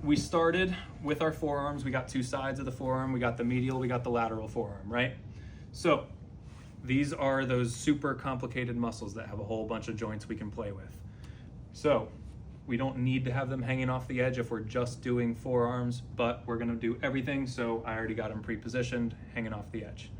we started with our forearms. We got two sides of the forearm. We got the medial, we got the lateral forearm, right? So these are those super complicated muscles that have a whole bunch of joints we can play with. So we don't need to have them hanging off the edge if we're just doing forearms, but we're gonna do everything, so I already got them pre-positioned, hanging off the edge.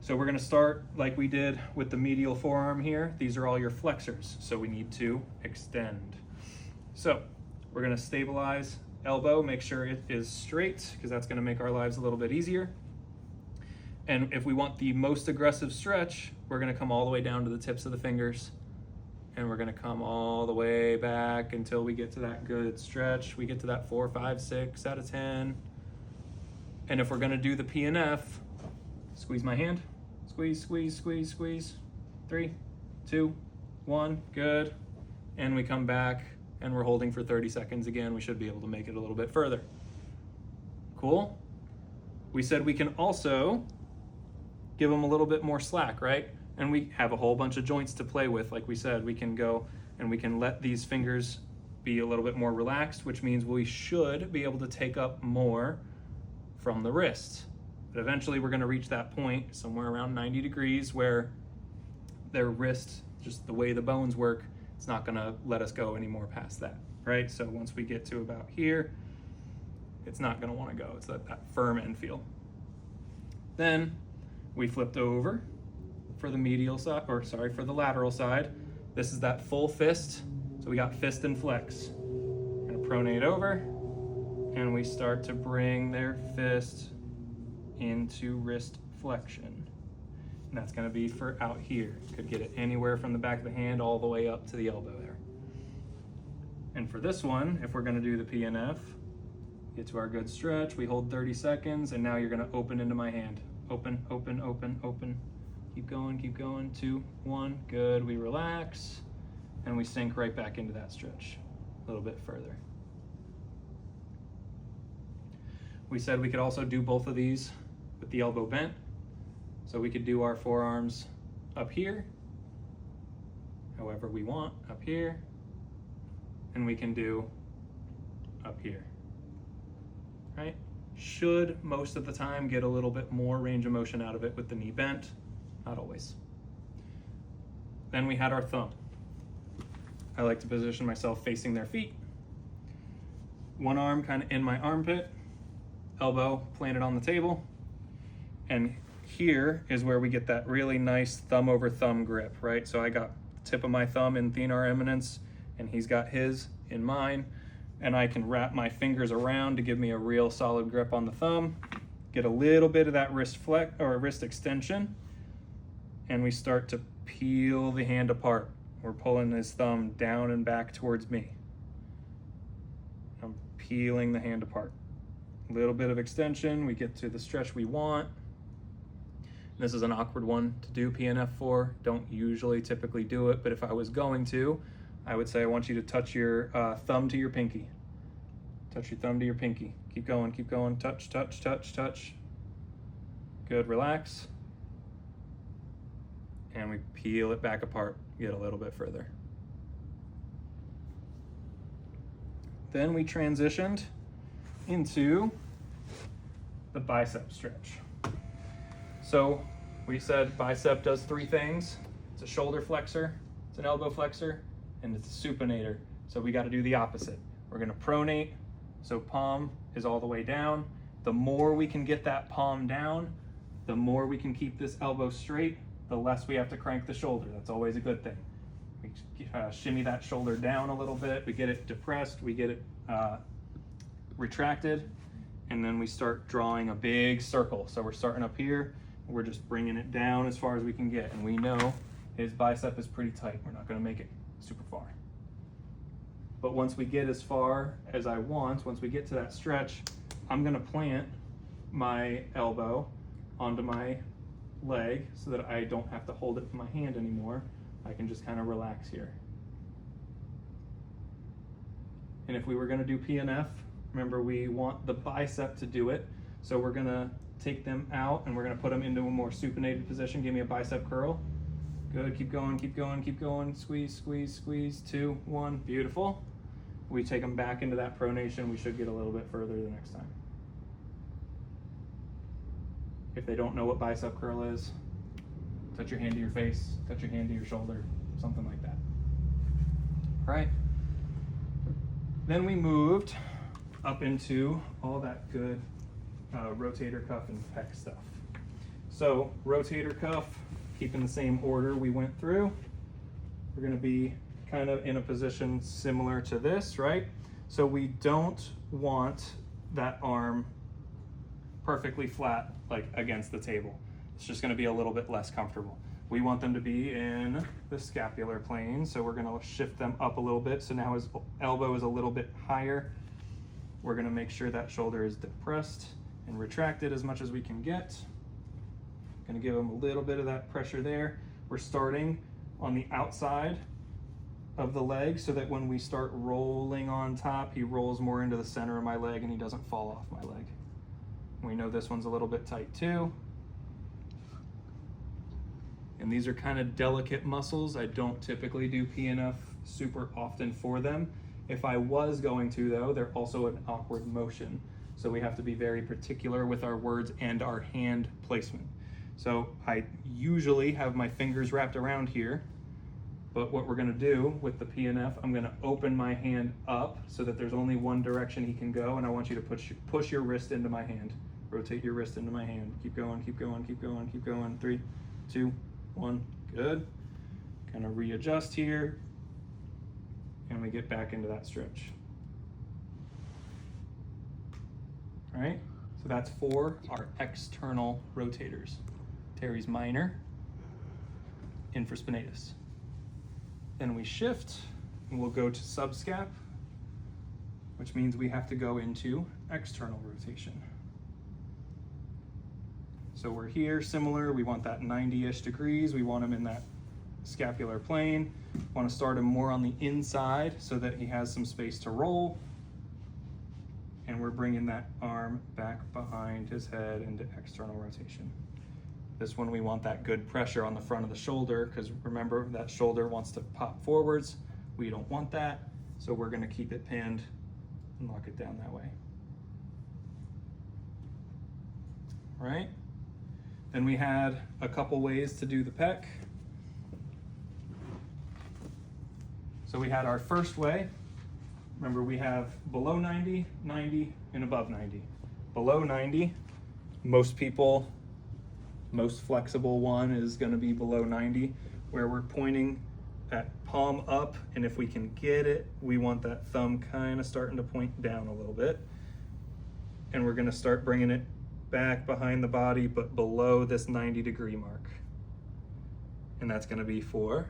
So we're gonna start like we did with the medial forearm here. These are all your flexors, so we need to extend. So we're gonna stabilize elbow, make sure it is straight, because that's gonna make our lives a little bit easier. And if we want the most aggressive stretch, we're gonna come all the way down to the tips of the fingers, and we're gonna come all the way back until we get to that good stretch. We get to that 4, 5, 6 out of 10. And if we're gonna do the PNF, squeeze my hand, squeeze, squeeze, squeeze, squeeze. 3, 2, 1, good. And we come back and we're holding for 30 seconds again. We should be able to make it a little bit further. Cool? We said we can also give them a little bit more slack, right? And we have a whole bunch of joints to play with. Like we said, we can go and we can let these fingers be a little bit more relaxed, which means we should be able to take up more from the wrist. But eventually we're gonna reach that point somewhere around 90 degrees where their wrist, just the way the bones work, it's not gonna let us go any more past that, right? So once we get to about here, it's not gonna wanna go. It's that firm end feel. Then we flipped over for the medial side, or sorry, for the lateral side. This is that full fist. So we got fist and flex. We're gonna pronate over, and we start to bring their fist into wrist flexion. And that's gonna be for out here. Could get it anywhere from the back of the hand all the way up to the elbow there. And for this one, if we're gonna do the PNF, get to our good stretch, we hold 30 seconds, and now you're gonna open into my hand. Open, open, open, open. Keep going, 2, 1, good. We relax, and we sink right back into that stretch a little bit further. We said we could also do both of these with the elbow bent. So we could do our forearms up here, however we want, up here, and we can do up here, right? Should most of the time get a little bit more range of motion out of it with the knee bent, not always. Then we had our thumb. I like to position myself facing their feet. One arm kind of in my armpit, elbow planted on the table, and here is where we get that really nice thumb over thumb grip, right? So I got the tip of my thumb in Thenar Eminence, and he's got his in mine, and I can wrap my fingers around to give me a real solid grip on the thumb, get a little bit of that wrist flex or wrist extension, and we start to peel the hand apart. We're pulling his thumb down and back towards me. I'm peeling the hand apart. A little bit of extension, we get to the stretch we want. This is an awkward one to do PNF for. Don't usually typically do it, but if I was going to, I would say I want you to touch your thumb to your pinky. Touch your thumb to your pinky. Keep going, touch, touch, touch, touch. Good, relax. And we peel it back apart, get a little bit further. Then we transitioned into the bicep stretch. So we said bicep does 3 things. It's a shoulder flexor, it's an elbow flexor, and it's a supinator. So we got to do the opposite. We're going to pronate, so palm is all the way down. The more we can get that palm down, the more we can keep this elbow straight, the less we have to crank the shoulder. That's always a good thing. We shimmy that shoulder down a little bit, we get it depressed, we get it retracted, and then we start drawing a big circle. So we're starting up here, we're just bringing it down as far as we can get, and we know his bicep is pretty tight. We're not going to make it super far. But once we get as far as I want, once we get to that stretch, I'm going to plant my elbow onto my leg so that I don't have to hold it in my hand anymore. I can just kind of relax here. And if we were going to do PNF, remember we want the bicep to do it. So we're going to take them out and we're going to put them into a more supinated position. Give me a bicep curl. Good, keep going, keep going, keep going. Squeeze, squeeze, squeeze. 2, 1, beautiful. We take them back into that pronation, we should get a little bit further the next time. If they don't know what bicep curl is, touch your hand to your face, touch your hand to your shoulder, something like that. All right. Then we moved up into all that good rotator cuff and pec stuff. So rotator cuff, keeping the same order we went through. We're gonna be kind of in a position similar to this, right? So we don't want that arm perfectly flat, like against the table. It's just gonna be a little bit less comfortable. We want them to be in the scapular plane, so we're gonna shift them up a little bit. So now his elbow is a little bit higher. We're gonna make sure that shoulder is depressed and retracted as much as we can get. Gonna give him a little bit of that pressure there. We're starting on the outside of the leg so that when we start rolling on top, he rolls more into the center of my leg and he doesn't fall off my leg. We know this one's a little bit tight too. And these are kind of delicate muscles. I don't typically do PNF super often for them. If I was going to though, they're also an awkward motion. So we have to be very particular with our words and our hand placement. So I usually have my fingers wrapped around here, but what we're gonna do with the PNF, I'm gonna open my hand up so that there's only one direction he can go, and I want you to push your wrist into my hand. Rotate your wrist into my hand. Keep going, keep going, keep going, keep going. 3, 2, 1, good. Kind of readjust here, and we get back into that stretch. All right, so that's for our external rotators. Teres minor, infraspinatus. Then we shift, and we'll go to subscap, which means we have to go into external rotation. So we're here, similar, we want that 90-ish degrees, we want him in that scapular plane. Want to start him more on the inside so that he has some space to roll. And we're bringing that arm back behind his head into external rotation. This one we want that good pressure on the front of the shoulder, because remember that shoulder wants to pop forwards. We don't want that, so we're going to keep it pinned and lock it down that way. All right. Then we had a couple ways to do the pec. So we had our first way. Remember, we have below 90, 90, and above 90. Below 90, most people, most flexible one is going to be below 90, where we're pointing that palm up, and if we can get it, we want that thumb kind of starting to point down a little bit. And we're going to start bringing it back behind the body, but below this 90-degree mark. And that's going to be for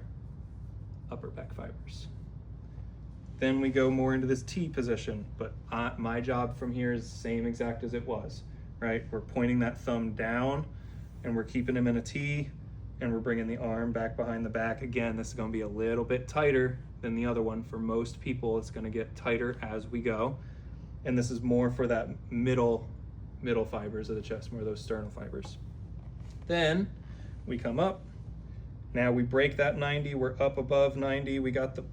upper pec fibers. Then we go more into this T position, but my job from here is the same exact as it was, right? We're pointing that thumb down, and we're keeping him in a T, and we're bringing the arm back behind the back. Again, this is going to be a little bit tighter than the other one. For most people, it's going to get tighter as we go. And this is more for that middle fibers of the chest, more of those sternal fibers. Then we come up. Now we break that 90. We're up above 90. We got the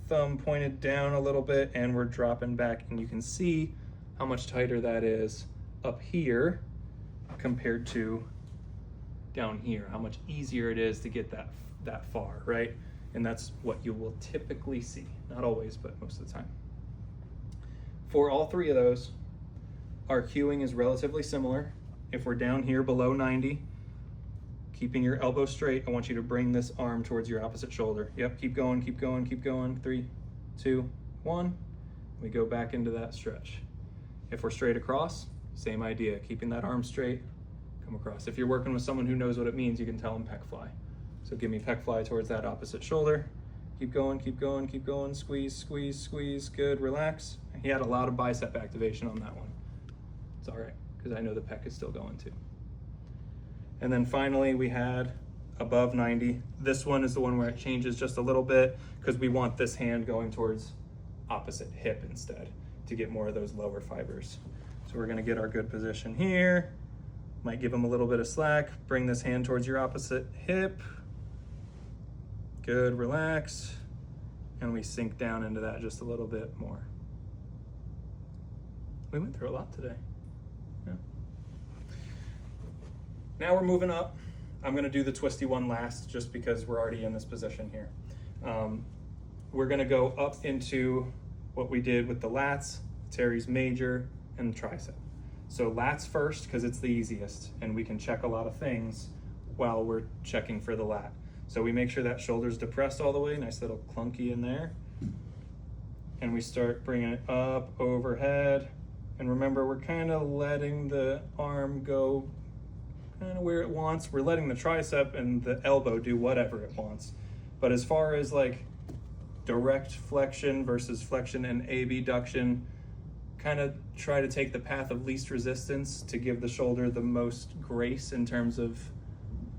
thumb pointed down a little bit, and we're dropping back. And you can see how much tighter that is up here compared to down here, how much easier it is to get that far, right? And that's what you will typically see. Not always, but most of the time. For all three of those, our cueing is relatively similar. If we're down here below 90, keeping your elbow straight, I want you to bring this arm towards your opposite shoulder. Yep, keep going, keep going, keep going. 3, 2, 1. We go back into that stretch. If we're straight across, same idea, keeping that arm straight, come across. If you're working with someone who knows what it means, you can tell them pec fly. So give me pec fly towards that opposite shoulder. Keep going, keep going, keep going. Squeeze, squeeze, squeeze. Good, relax. He had a lot of bicep activation on that one. It's all right, because I know the pec is still going too. And then finally, we had above 90. This one is the one where it changes just a little bit, because we want this hand going towards opposite hip instead to get more of those lower fibers. So we're gonna get our good position here. Might give him a little bit of slack. Bring this hand towards your opposite hip. Good, relax. and we sink down into that just a little bit more. We went through a lot today. Yeah. Now we're moving up. I'm gonna do the twisty one last just because we're already in this position here. We're gonna go up into what we did with the lats, teres major, and the tricep. So lats first because it's the easiest and we can check a lot of things while we're checking for the lat. So we make sure that shoulder's depressed all the way, nice little clunky in there. And we start bringing it up overhead. And remember, we're kind of letting the arm go kind of where it wants. We're letting the tricep and the elbow do whatever it wants. But as far as like direct flexion versus flexion and abduction, kind of try to take the path of least resistance to give the shoulder the most grace in terms of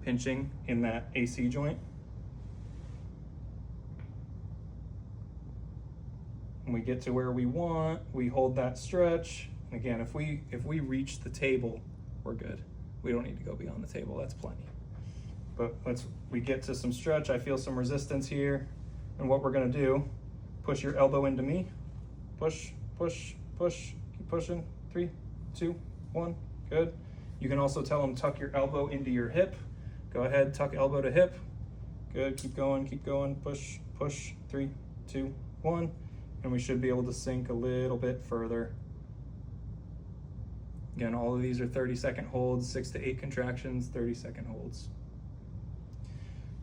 pinching in that AC joint. When we get to where we want, we hold that stretch. And again, if we reach the table, we're good. We don't need to go beyond the table, that's plenty. But we get to some stretch, I feel some resistance here. And what we're gonna do, push your elbow into me. Push, push, push, keep pushing. 3, 2, 1, good. You can also tell them tuck your elbow into your hip. Go ahead, tuck elbow to hip. Good, keep going, push, push, 3, 2, 1. And we should be able to sink a little bit further. Again, all of these are 30-second holds, 6 to 8 contractions, 30-second holds.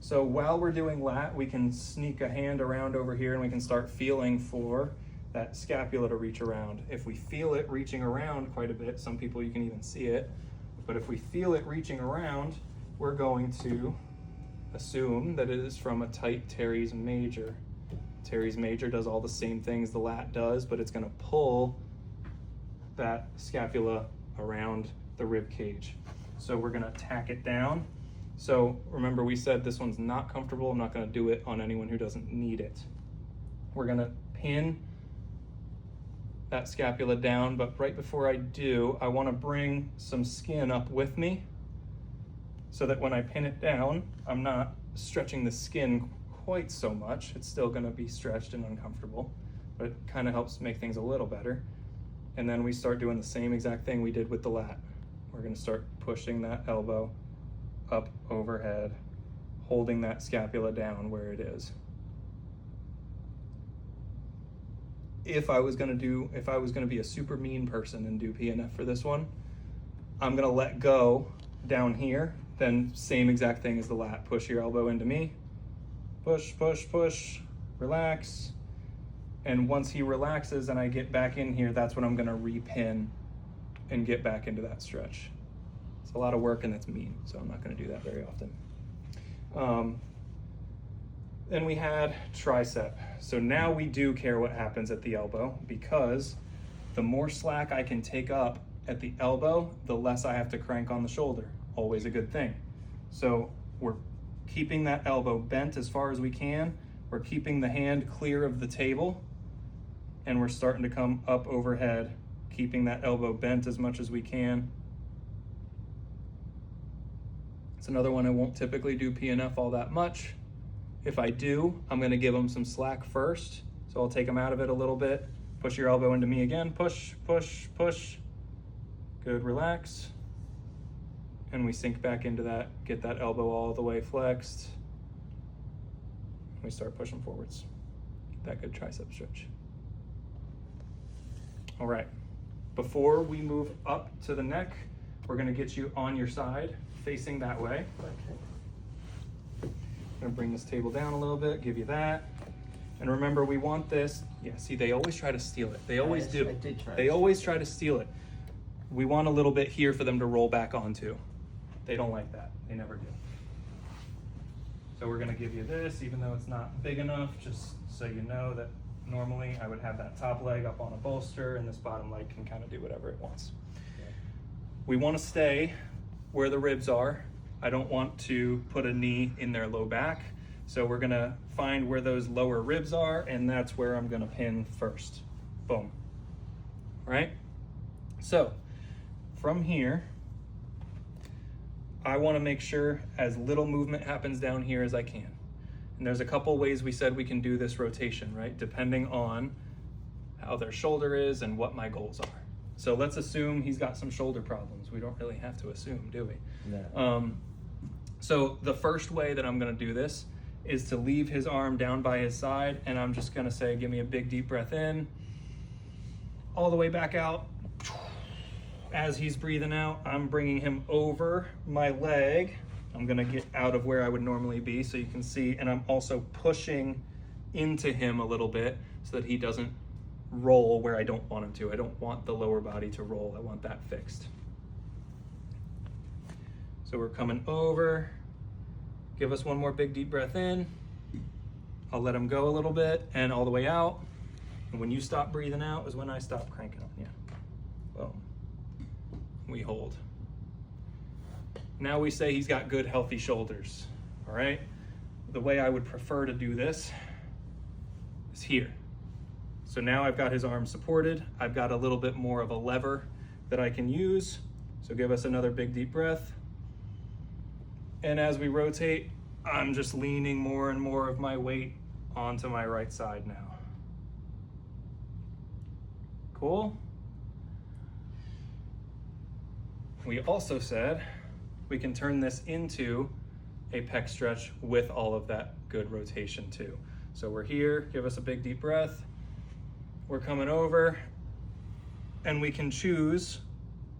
So while we're doing lat, we can sneak a hand around over here and we can start feeling for that scapula to reach around. If we feel it reaching around quite a bit, some people you can even see it, but if we feel it reaching around, we're going to assume that it is from a tight teres major. Teres major does all the same things the lat does, but it's gonna pull that scapula around the rib cage. So we're gonna tack it down. So remember, we said this one's not comfortable. I'm not gonna do it on anyone who doesn't need it. We're gonna pin that scapula down, but right before I do, I wanna bring some skin up with me so that when I pin it down, I'm not stretching the skin quite so much. It's still gonna be stretched and uncomfortable, but it kind of helps make things a little better. And then we start doing the same exact thing we did with the lat. We're gonna start pushing that elbow up overhead, holding that scapula down where it is. If I was gonna be a super mean person and do PNF for this one, I'm gonna let go down here, then same exact thing as the lat. Push your elbow into me, push, push, push, relax. And once he relaxes and I get back in here, that's when I'm gonna repin and get back into that stretch. It's a lot of work and that's mean, so I'm not gonna do that very often. Then we had tricep. So now we do care what happens at the elbow, because the more slack I can take up at the elbow, the less I have to crank on the shoulder. Always a good thing. So we're keeping that elbow bent as far as we can. We're keeping the hand clear of the table, and we're starting to come up overhead, keeping that elbow bent as much as we can. It's another one I won't typically do PNF all that much. If I do, I'm gonna give them some slack first. So I'll take them out of it a little bit. Push your elbow into me again. Push, push, push. Good, relax. And we sink back into that, get that elbow all the way flexed. We start pushing forwards. Get that good tricep stretch. All right, before we move up to the neck, we're gonna get you on your side, facing that way. I'm gonna bring this table down a little bit, give you that. And remember, we want this, yeah, see, they always try to steal it. They always do. They always try to steal it. We want a little bit here for them to roll back onto. They don't like that, they never do. So we're gonna give you this, even though it's not big enough, just so you know that normally I would have that top leg up on a bolster and this bottom leg can kind of do whatever it wants. Okay. We wanna stay where the ribs are. I don't want to put a knee in their low back. So we're gonna find where those lower ribs are, and that's where I'm gonna pin first. Boom. All right? So from here, I wanna make sure as little movement happens down here as I can. And there's a couple ways we said we can do this rotation, right? Depending on how their shoulder is and what my goals are. So let's assume he's got some shoulder problems. We don't really have to assume, do we? No. So the first way that I'm gonna do this is to leave his arm down by his side, and I'm just gonna say, give me a big deep breath in, all the way back out. As he's breathing out, I'm bringing him over my leg. I'm gonna get out of where I would normally be so you can see, and I'm also pushing into him a little bit so that he doesn't roll where I don't want him to. I don't want the lower body to roll. I want that fixed. So we're coming over. Give us one more big deep breath in. I'll let him go a little bit and all the way out. And when you stop breathing out is when I stop cranking on you. Boom. We hold. Now we say he's got good, healthy shoulders. All right? The way I would prefer to do this is here. So now I've got his arms supported. I've got a little bit more of a lever that I can use. So give us another big deep breath. And as we rotate, I'm just leaning more and more of my weight onto my right side now. Cool? We also said we can turn this into a pec stretch with all of that good rotation too. So we're here, give us a big deep breath. We're coming over, and we can choose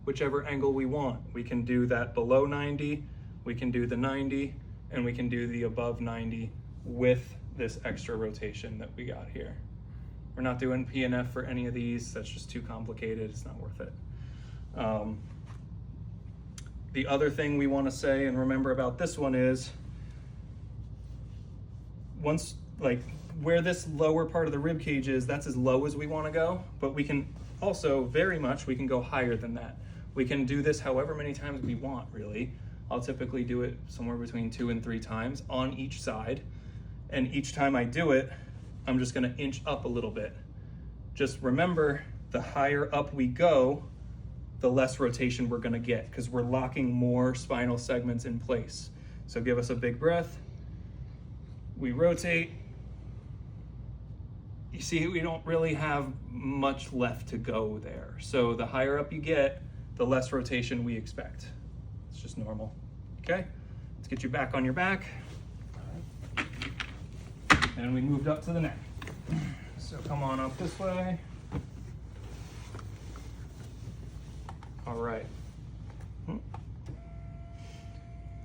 whichever angle we want. We can do that below 90, we can do the 90, and we can do the above 90 with this extra rotation that we got here. We're not doing PNF for any of these. That's just too complicated. It's not worth it. The other thing we want to say and remember about this one is once, like, where this lower part of the rib cage is, that's as low as we want to go, but we can also we can go higher than that. We can do this however many times we want, really. I'll typically do it somewhere between 2 and 3 times on each side. And each time I do it, I'm just gonna inch up a little bit. Just remember, the higher up we go, the less rotation we're gonna get because we're locking more spinal segments in place. So give us a big breath. We rotate. You see, we don't really have much left to go there. So the higher up you get, the less rotation we expect. It's just normal. Okay, let's get you back on your back. And we moved up to the neck. So come on up this way. All right.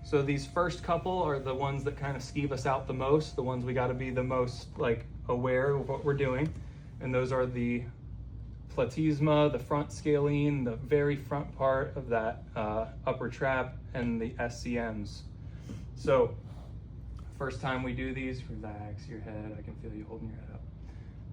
So these first couple are the ones that kind of skeeve us out the most, the ones we got to be the most like aware of what we're doing. And those are the platysma, the front scalene, the very front part of that upper trap, and the SCMs. So first time we do these, relax your head. I can feel you holding your head up.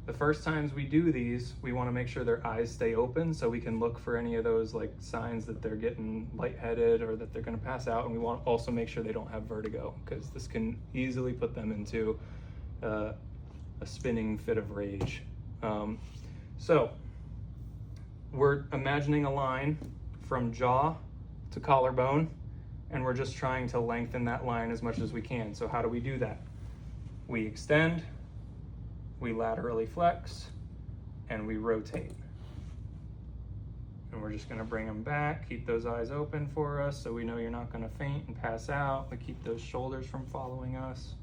The first times we do these, we want to make sure their eyes stay open so we can look for any of those like signs that they're getting lightheaded or that they're going to pass out. And we want to also make sure they don't have vertigo because this can easily put them into a spinning fit of rage. So we're imagining a line from jaw to collarbone, and we're just trying to lengthen that line as much as we can. So how do we do that? We extend, we laterally flex, and we rotate. And we're just gonna bring them back, keep those eyes open for us so we know you're not gonna faint and pass out, but keep those shoulders from following us.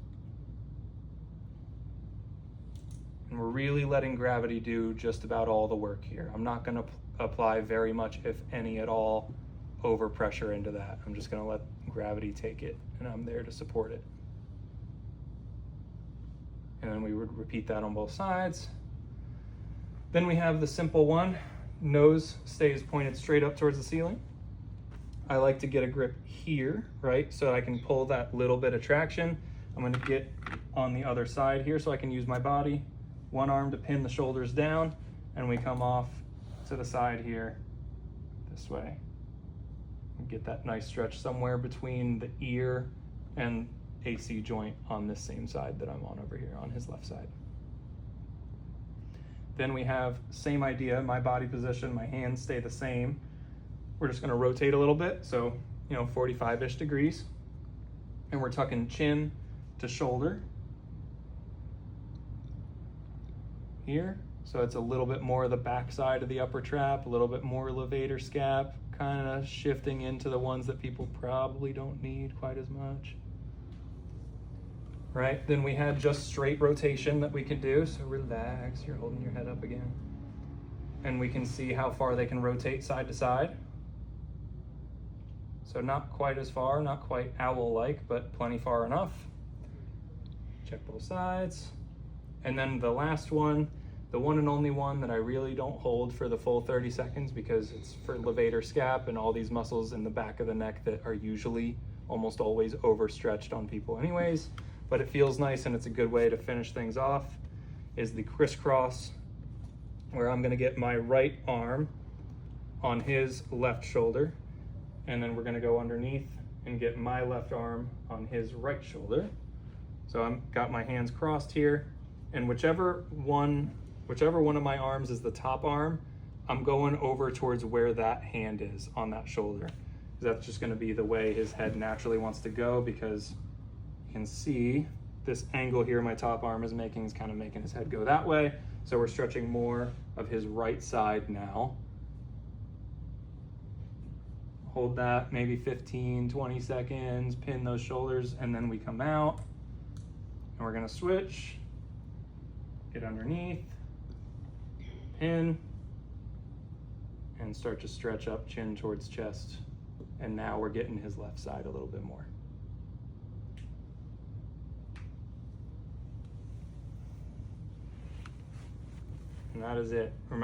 And we're really letting gravity do just about all the work here. I'm not gonna apply very much, if any at all, over pressure into that. I'm just gonna let gravity take it, and I'm there to support it. And then we would repeat that on both sides. Then we have the simple one. Nose stays pointed straight up towards the ceiling. I like to get a grip here, right? So I can pull that little bit of traction. I'm gonna get on the other side here so I can use my body. One arm to pin the shoulders down, and we come off to the side here this way. And get that nice stretch somewhere between the ear and AC joint on this same side that I'm on over here, on his left side. Then we have same idea, my body position, my hands stay the same. We're just gonna rotate a little bit, so 45-ish degrees. And we're tucking chin to shoulder. here. So it's a little bit more of the back side of the upper trap, a little bit more levator scap, kind of shifting into the ones that people probably don't need quite as much. Right, then we had just straight rotation that we could do. So relax, you're holding your head up again. And we can see how far they can rotate side to side. So not quite as far, not quite owl-like, but plenty far enough. Check both sides. And then the last one, the one and only one that I really don't hold for the full 30 seconds because it's for levator scap and all these muscles in the back of the neck that are usually almost always overstretched on people anyways, but it feels nice and it's a good way to finish things off, is the crisscross, where I'm gonna get my right arm on his left shoulder, and then we're gonna go underneath and get my left arm on his right shoulder. So I've got my hands crossed here, and whichever one of my arms is the top arm, I'm going over towards where that hand is on that shoulder. That's just gonna be the way his head naturally wants to go, because you can see this angle here my top arm is making is kind of making his head go that way. So we're stretching more of his right side now. Hold that maybe 15, 20 seconds, pin those shoulders, and then we come out and we're gonna switch, get underneath, pin, and start to stretch up chin towards chest. And now we're getting his left side a little bit more. And that is it. Remember